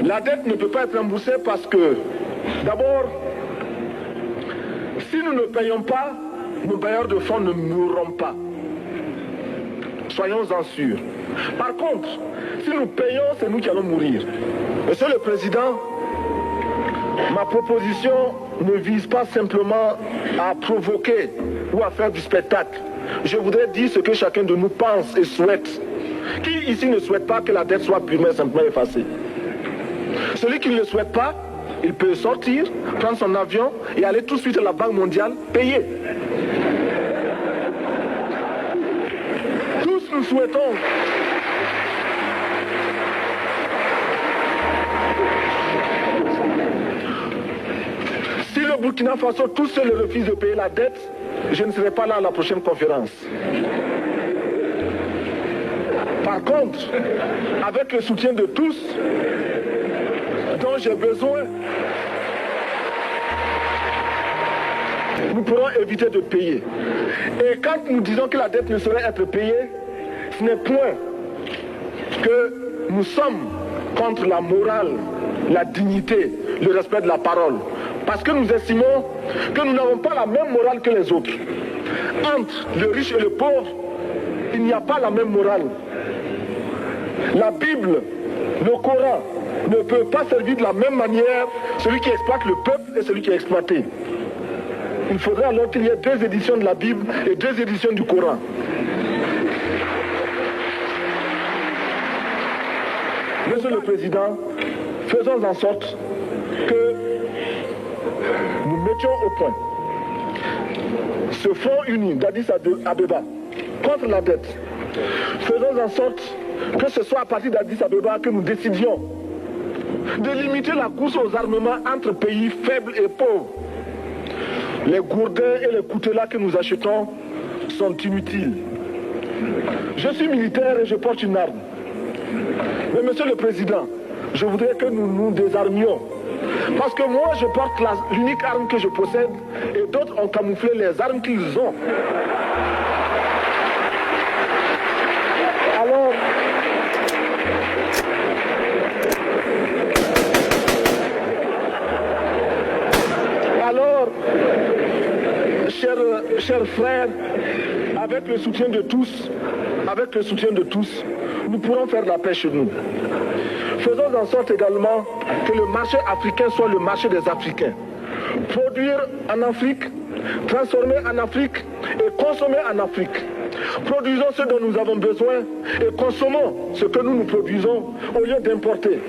La dette ne peut pas être remboursée parce que, d'abord, si nous ne payons pas, nos bailleurs de fonds ne mourront pas. Soyons-en sûrs. Par contre, si nous payons, c'est nous qui allons mourir. Monsieur le Président, ma proposition ne vise pas simplement à provoquer ou à faire du spectacle. Je voudrais dire ce que chacun de nous pense et souhaite. Qui ici ne souhaite pas que la dette soit purement et simplement effacée? Celui qui ne le souhaite pas, il peut sortir, prendre son avion et aller tout de suite à la Banque mondiale payer. Tous nous souhaitons si le Burkina Faso tous seuls refusent de payer la dette, je ne serai pas là à la prochaine conférence. Par contre, avec le soutien de tous, dont j'ai besoin, nous pourrons éviter de payer. Et quand nous disons que la dette ne saurait être payée, ce n'est point que nous sommes contre la morale, la dignité, le respect de la parole. Parce que nous estimons que nous n'avons pas la même morale que les autres. Entre le riche et le pauvre, il n'y a pas la même morale. La Bible, le Coran, ne peut pas servir de la même manière celui qui exploite le peuple et celui qui est exploité. Il faudrait alors qu'il y ait deux éditions de la Bible et deux éditions du Coran. Monsieur le Président, faisons en sorte que nous mettions au point ce front uni d'Addis Abeba contre la dette. Faisons en sorte que ce soit à partir d'Addis Abeba que nous décidions de limiter la course aux armements entre pays faibles et pauvres. Les gourdins et les coutelas que nous achetons sont inutiles. Je suis militaire et je porte une arme. Mais Monsieur le Président, je voudrais que nous nous désarmions. Parce que moi, je porte l'unique arme que je possède et d'autres ont camouflé les armes qu'ils ont. Alors, chers frères, avec le soutien de tous, nous pourrons faire la paix chez nous. Faisons en sorte également que le marché africain soit le marché des Africains. Produire en Afrique, transformer en Afrique et consommer en Afrique. Produisons ce dont nous avons besoin et consommons ce que nous produisons au lieu d'importer.